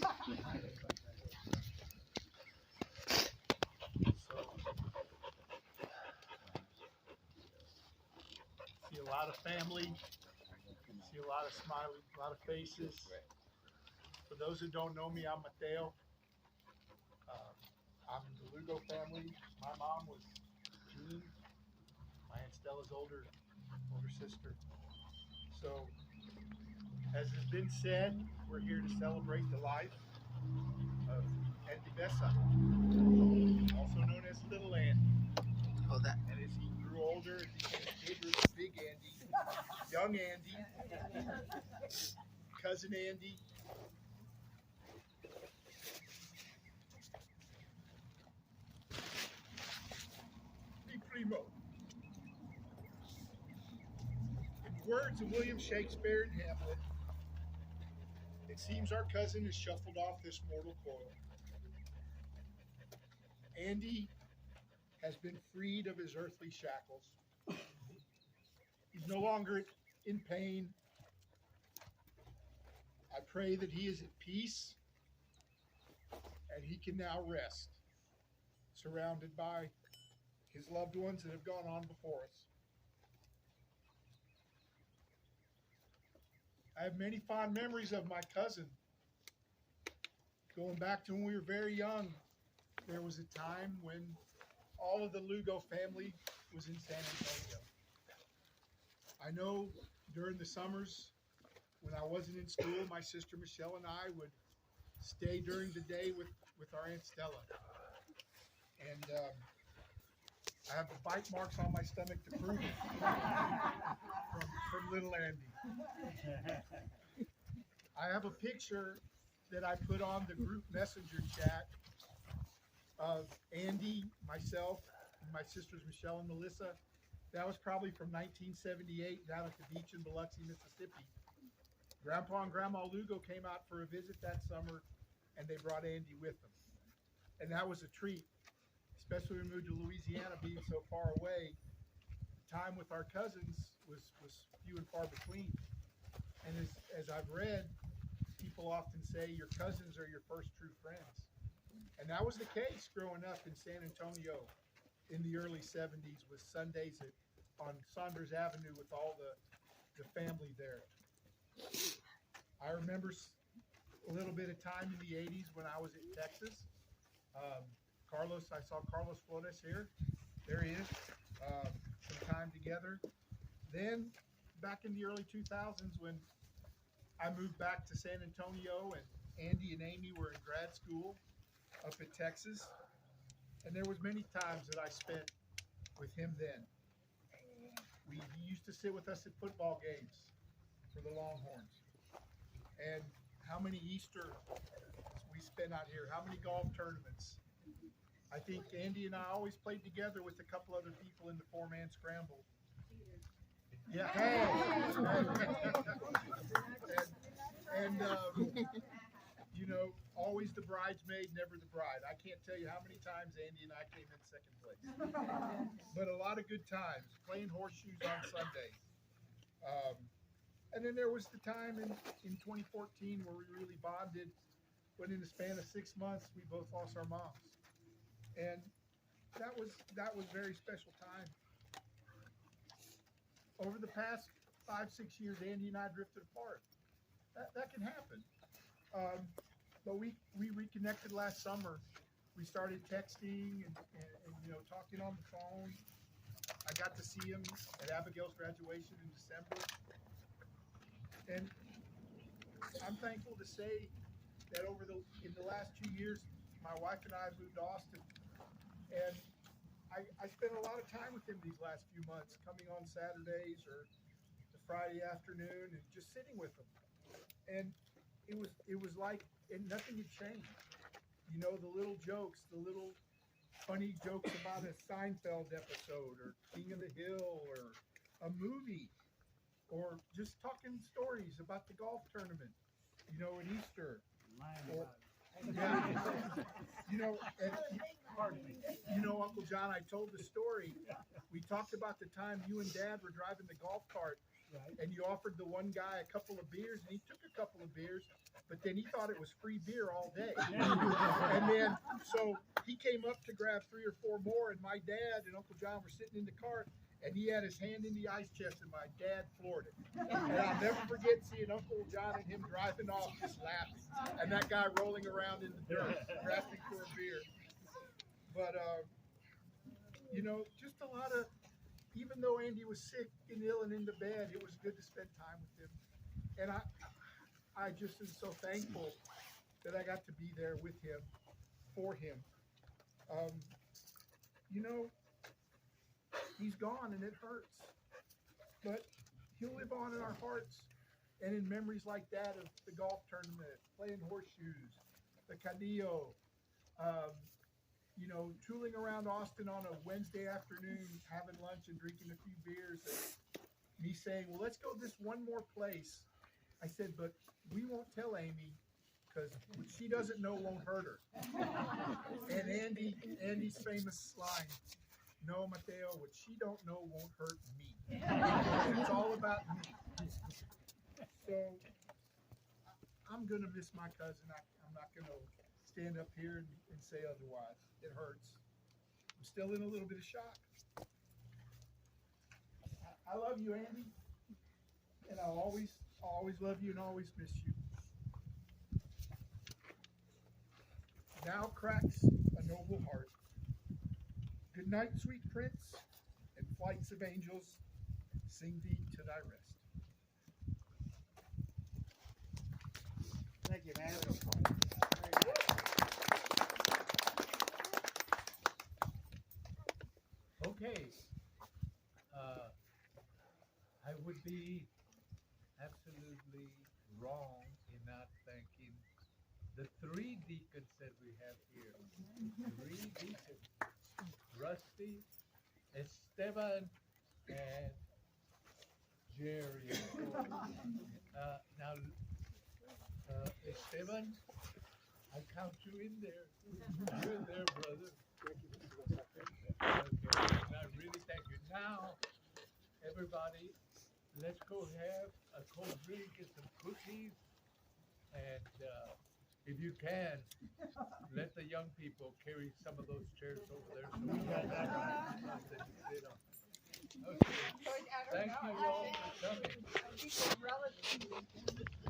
See a lot of family, see a lot of smiling, a lot of faces. For those who don't know me, I'm Mateo. I'm in the Lugo family. My mom was Jean, my Aunt Stella's older sister. So, as has been said, we're here to celebrate the life of Andy Bessa, also known as Little Andy. Hold that. And as he grew older, he became bigger, big Andy, young Andy, cousin Andy. Mi primo. In the words of William Shakespeare in Hamlet, it seems our cousin has shuffled off this mortal coil. Andy has been freed of his earthly shackles. He's no longer in pain. I pray that he is at peace and he can now rest, surrounded by his loved ones that have gone on before us. I have many fond memories of my cousin. Going back to when we were very young, there was a time when all of the Lugo family was in San Antonio. I know during the summers when I wasn't in school, my sister Michelle and I would stay during the day with our Aunt Stella. And I have the bite marks on my stomach to prove it from little Andy. I have a picture that I put on the group messenger chat of Andy, myself, and my sisters Michelle and Melissa. That was probably from 1978 down at the beach in Biloxi, Mississippi. Grandpa and Grandma Lugo came out for a visit that summer, and they brought Andy with them. And that was a treat, especially when we moved to Louisiana, being so far away. Time with our cousins was few and far between. And as I've read, people often say your cousins are your first true friends. And that was the case growing up in San Antonio in the early 70s with Sundays on Saunders Avenue with all the family there. I remember a little bit of time in the 80s when I was in Texas. I saw Carlos Flores here. There he is. Some time together. Then back in the early 2000s when I moved back to San Antonio and Andy and Amy were in grad school up in Texas. And there was many times that I spent with him then. He used to sit with us at football games for the Longhorns. And how many Easter we spent out here, how many golf tournaments. I think Andy and I always played together with a couple other people in the four-man scramble. Yeah. and you know, always the bridesmaid, never the bride. I can't tell you how many times Andy and I came in second place. But a lot of good times, playing horseshoes on Sundays. And then there was the time in 2014 where we really bonded, when in the span of 6 months, we both lost our moms. And that was very special time. Over the past 5-6 years, Andy and I drifted apart. That can happen. But we reconnected last summer. We started texting and talking on the phone. I got to see him at Abigail's graduation in December. And I'm thankful to say that in the last 2 years, my wife and I moved to Austin. And I spent a lot of time with him these last few months, coming on Saturdays or the Friday afternoon and just sitting with him. And it was like nothing had changed. You know, the little jokes, the little funny jokes about a Seinfeld episode or King of the Hill or a movie, or just talking stories about the golf tournament, you know, at Easter. Uncle John, I told the story. We talked about the time you and Dad were driving the golf cart and you offered the one guy a couple of beers, and he took a couple of beers, but then he thought it was free beer all day. And then, so he came up to grab 3 or 4 more, and my dad and Uncle John were sitting in the cart, and he had his hand in the ice chest, and my dad floored it. And I'll never forget seeing Uncle John and him driving off just laughing, and that guy rolling around in the dirt, grasping for a beer. But, you know, just a lot of, even though Andy was sick and ill and in the bed, it was good to spend time with him. And I just am so thankful that I got to be there with him, for him. You know, he's gone and it hurts, but he'll live on in our hearts and in memories like that of the golf tournament, playing horseshoes, the Cadillo, you know, tooling around Austin on a Wednesday afternoon, having lunch and drinking a few beers, and me saying, well, let's go this one more place. I said, but we won't tell Amy because what she doesn't know won't hurt her. And Andy's famous line, no, Mateo, what she don't know won't hurt me. It's all about me. So I'm going to miss my cousin. I'm not going to stand up here and say otherwise. It hurts. I'm still in a little bit of shock. I love you, Andy, and I'll always love you and always miss you. Now cracks a noble heart. Good night, sweet prince, and flights of angels sing thee to thy rest. Thank you, man. Okay. I would be absolutely wrong in not thanking the 3 deacons that we have here. 3 deacons. Rusty, Esteban, and Jerry. Now, Esteban, I count you in there. You're there, brother. Okay, I really thank you. Now, everybody, let's go have a cold drink and some cookies. And if you can, let the young people carry some of those chairs over there so we got something to sit on. Okay. Thank you all for coming.